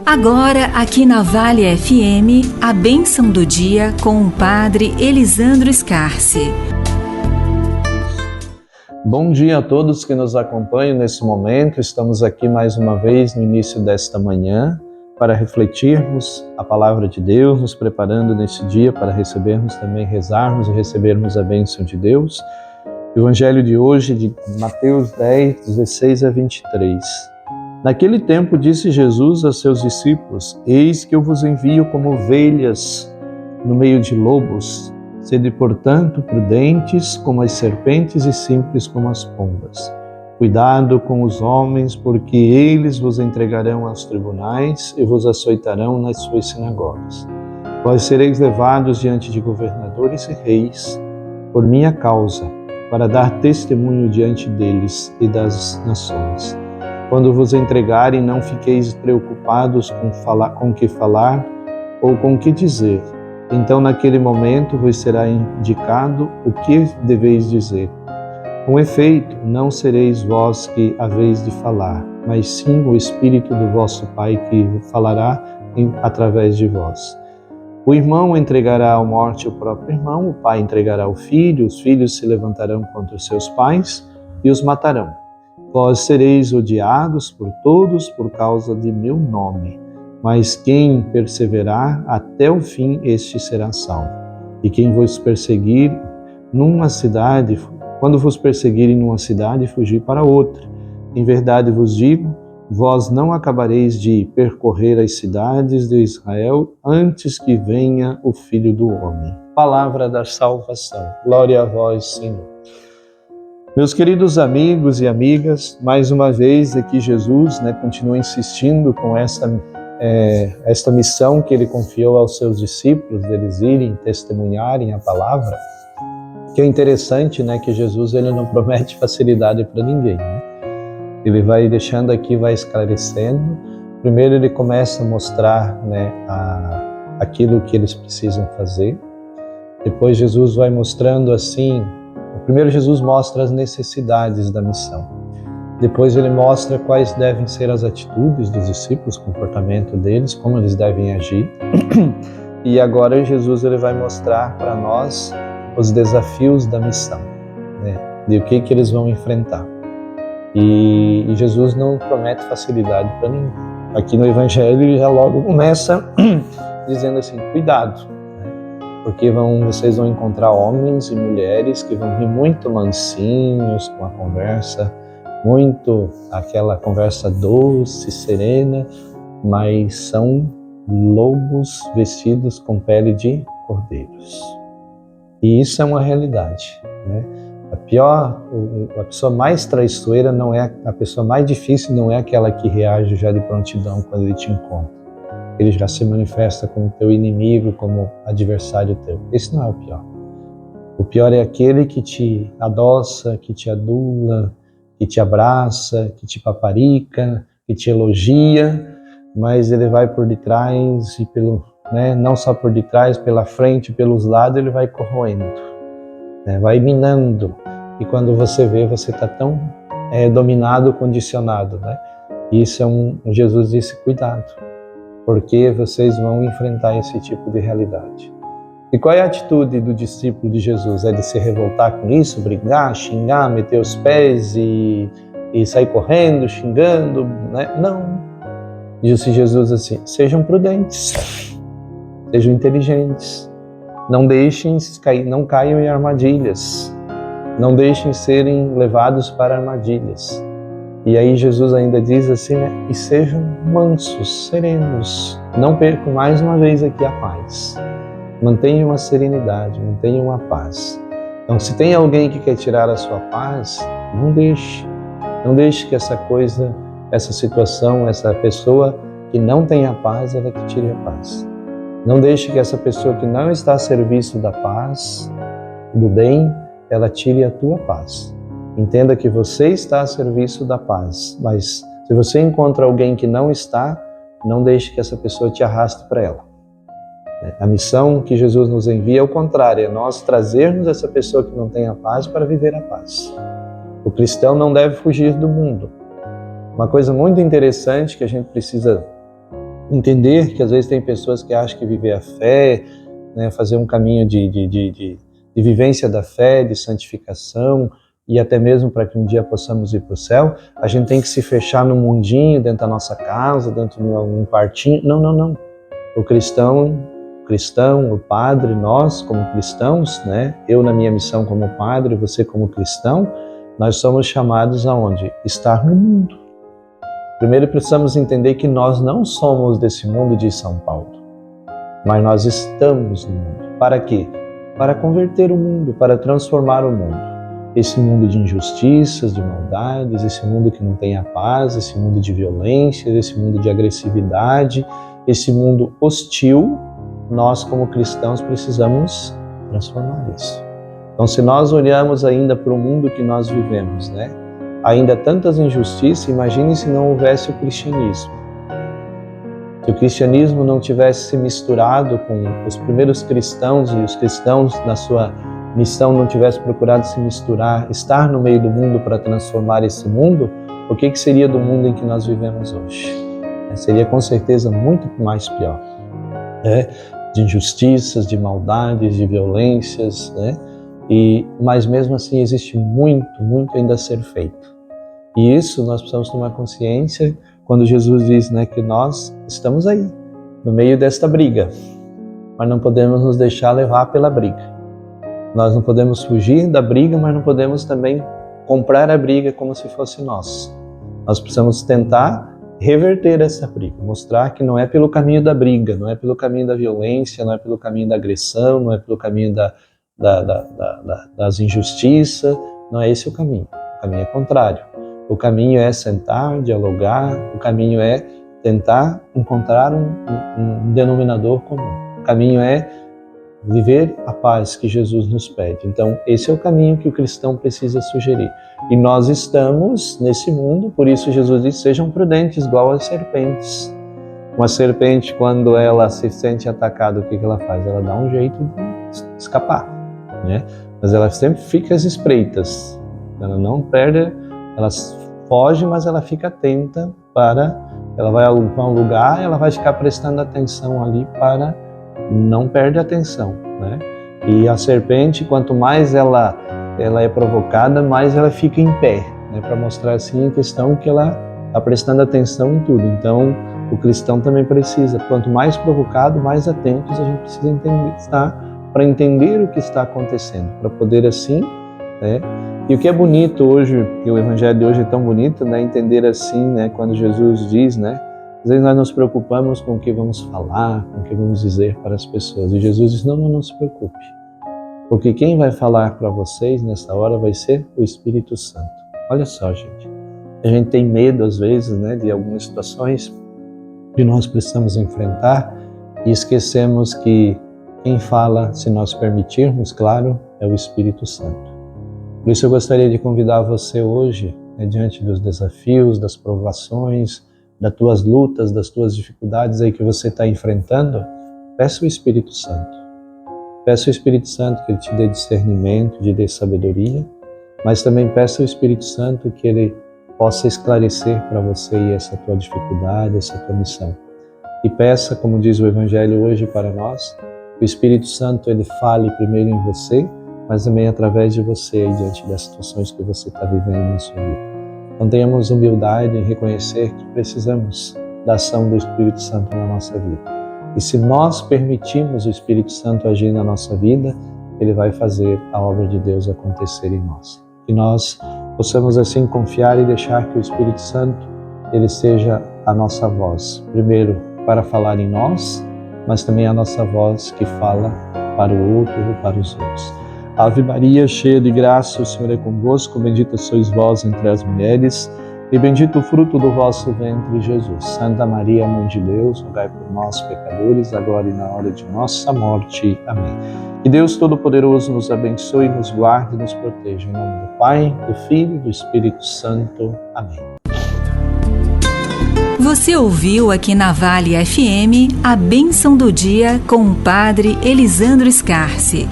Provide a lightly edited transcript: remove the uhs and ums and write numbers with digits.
Agora, aqui na Vale FM, a bênção do dia com o Padre Elisandro Scarsi. Bom dia a todos que nos acompanham nesse momento. Estamos aqui mais uma vez no início desta manhã para refletirmos a palavra de Deus, nos preparando nesse dia para recebermos também, rezarmos e recebermos a bênção de Deus. O Evangelho de hoje, de Mateus 10, 16 a 23. Naquele tempo disse Jesus a seus discípulos: Eis que eu vos envio como ovelhas no meio de lobos. Sede, portanto, prudentes como as serpentes e simples como as pombas. Cuidado com os homens, porque eles vos entregarão aos tribunais e vos açoitarão nas suas sinagogas. Vós sereis levados diante de governadores e reis por minha causa, para dar testemunho diante deles e das nações. Quando vos entregarem, não fiqueis preocupados com o que falar ou com o que dizer. Então, naquele momento, vos será indicado o que deveis dizer. Com efeito, não sereis vós que haveis de falar, mas sim o Espírito do vosso Pai que falará através de vós. O irmão entregará à morte o próprio irmão, o pai entregará o filho, os filhos se levantarão contra os seus pais e os matarão. Vós sereis odiados por todos por causa de meu nome, mas quem perseverar até o fim, este será salvo. E quem vos perseguir quando vos perseguirem numa cidade, fugir para outra. Em verdade vos digo, vós não acabareis de percorrer as cidades de Israel antes que venha o Filho do Homem. Palavra da salvação. Glória a vós, Senhor. Meus queridos amigos e amigas, mais uma vez aqui Jesus continua insistindo com esta missão que ele confiou aos seus discípulos, deles irem testemunharem a palavra. Que é interessante, que Jesus ele não promete facilidade para ninguém. Ele vai deixando aqui, vai esclarecendo. Primeiro ele começa a mostrar aquilo que eles precisam fazer. Depois Jesus vai mostrando assim. Primeiro Jesus mostra as necessidades da missão. Depois ele mostra quais devem ser as atitudes dos discípulos, o comportamento deles, como eles devem agir. E agora Jesus ele vai mostrar para nós os desafios da missão, de o que eles vão enfrentar. E Jesus não promete facilidade para ninguém. Aqui no Evangelho ele já logo começa dizendo assim, cuidado, porque vocês vão encontrar homens e mulheres que vão vir muito mansinhos, com a conversa, aquela conversa doce, serena, mas são lobos vestidos com pele de cordeiros. E isso é uma realidade, A pessoa mais traiçoeira a pessoa mais difícil não é aquela que reage já de prontidão quando ele te encontra. Ele já se manifesta como teu inimigo, como adversário teu. Esse não é o pior. O pior é aquele que te adoça, que te adula, que te abraça, que te paparica, que te elogia, mas ele vai por detrás e não só por detrás, pela frente, pelos lados, ele vai corroendo, vai minando. E quando você vê, você está tão dominado, condicionado. Isso Jesus disse, cuidado, porque vocês vão enfrentar esse tipo de realidade. E qual é a atitude do discípulo de Jesus? É de se revoltar com isso, brigar, xingar, meter os pés e sair correndo, xingando? Não. Disse Jesus assim, sejam prudentes, sejam inteligentes, não caiam em armadilhas, não deixem serem levados para armadilhas. E aí Jesus ainda diz assim, e sejam mansos, serenos, não percam mais uma vez aqui a paz. Mantenham a serenidade, mantenham a paz. Então, se tem alguém que quer tirar a sua paz, não deixe que essa situação, essa pessoa que não tem a paz, ela te tire a paz. Não deixe que essa pessoa que não está a serviço da paz, do bem, ela tire a tua paz. Entenda que você está a serviço da paz, mas se você encontra alguém que não está, não deixe que essa pessoa te arraste para ela. A missão que Jesus nos envia é o contrário, é nós trazermos essa pessoa que não tem a paz para viver a paz. O cristão não deve fugir do mundo. Uma coisa muito interessante que a gente precisa Entender que às vezes tem pessoas que acham que viver a fé, né, fazer um caminho de vivência da fé, de santificação, e até mesmo para que um dia possamos ir para o céu, a gente tem que se fechar no mundinho, dentro da nossa casa, dentro de um quartinho. Não. O cristão, o padre, nós como cristãos, né? Eu na minha missão como padre, você como cristão, nós somos chamados aonde? Estar no mundo. Primeiro precisamos entender que nós não somos desse mundo de São Paulo, mas nós estamos no mundo. Para quê? Para converter o mundo, para transformar o mundo. Esse mundo de injustiças, de maldades, esse mundo que não tem a paz, esse mundo de violência, esse mundo de agressividade, esse mundo hostil, nós como cristãos precisamos transformar isso. Então, se nós olhamos ainda para o mundo que nós vivemos, né? Ainda tantas injustiças, imagine se não houvesse o cristianismo. Se o cristianismo não tivesse se misturado com os primeiros cristãos e os cristãos na sua missão não tivesse procurado se misturar, estar no meio do mundo para transformar esse mundo, o que seria do mundo em que nós vivemos hoje? Seria com certeza muito mais pior, né? De injustiças, de maldades, de violências, né? Mas mesmo assim existe muito ainda a ser feito. E isso nós precisamos tomar consciência quando Jesus diz, né, que nós estamos aí, no meio desta briga, mas não podemos nos deixar levar pela briga. Nós não podemos fugir da briga, mas não podemos também comprar a briga como se fosse nossa. Nós precisamos tentar reverter essa briga, mostrar que não é pelo caminho da briga, não é pelo caminho da violência, não é pelo caminho da agressão, não é pelo caminho das injustiças, não é esse o caminho é contrário. O caminho é sentar, dialogar, o caminho é tentar encontrar um denominador comum. O caminho é viver a paz que Jesus nos pede. Então, esse é o caminho que o cristão precisa sugerir. E nós estamos nesse mundo, por isso Jesus diz, sejam prudentes, igual às serpentes. Uma serpente, quando ela se sente atacada, o que ela faz? Ela dá um jeito de escapar, né? Mas ela sempre fica às espreitas. Ela não perde, ela foge, mas ela fica atenta ela vai a um lugar, ela vai ficar prestando atenção ali para não perder a atenção, né? E a serpente, quanto mais ela é provocada, mais ela fica em pé, né? Para mostrar assim a questão que ela está prestando atenção em tudo. Então, o cristão também precisa, quanto mais provocado, mais atentos a gente precisa estar para entender o que está acontecendo, para poder assim, né? E o que é bonito hoje, que o evangelho de hoje é tão bonito, né? Entender assim, né? Quando Jesus diz, né? Às vezes nós nos preocupamos com o que vamos falar, com o que vamos dizer para as pessoas. E Jesus diz, não se preocupe. Porque quem vai falar para vocês nessa hora vai ser o Espírito Santo. Olha só, gente. A gente tem medo, às vezes, né, de algumas situações que nós precisamos enfrentar e esquecemos que quem fala, se nós permitirmos, claro, é o Espírito Santo. Por isso eu gostaria de convidar você hoje, né, diante dos desafios, das provações, das tuas lutas, das tuas dificuldades aí que você está enfrentando, peça o Espírito Santo. Peça o Espírito Santo que Ele te dê discernimento, te dê sabedoria, mas também peça o Espírito Santo que Ele possa esclarecer para você essa tua dificuldade, essa tua missão. E peça, como diz o Evangelho hoje para nós, que o Espírito Santo Ele fale primeiro em você, mas também através de você diante das situações que você está vivendo na sua vida. Então tenhamos humildade em reconhecer que precisamos da ação do Espírito Santo na nossa vida. E se nós permitirmos o Espírito Santo agir na nossa vida, Ele vai fazer a obra de Deus acontecer em nós. Que nós possamos assim confiar e deixar que o Espírito Santo Ele seja a nossa voz. Primeiro para falar em nós, mas também a nossa voz que fala para o outro ou para os outros. Ave Maria, cheia de graça, o Senhor é convosco, bendita sois vós entre as mulheres, e bendito o fruto do vosso ventre, Jesus. Santa Maria, Mãe de Deus, rogai por nós, pecadores, agora e na hora de nossa morte. Amém. Que Deus Todo-Poderoso nos abençoe, nos guarde e nos proteja. Em nome do Pai, do Filho e do Espírito Santo. Amém. Você ouviu aqui na Vale FM a bênção do dia com o Padre Elisandro Scarce.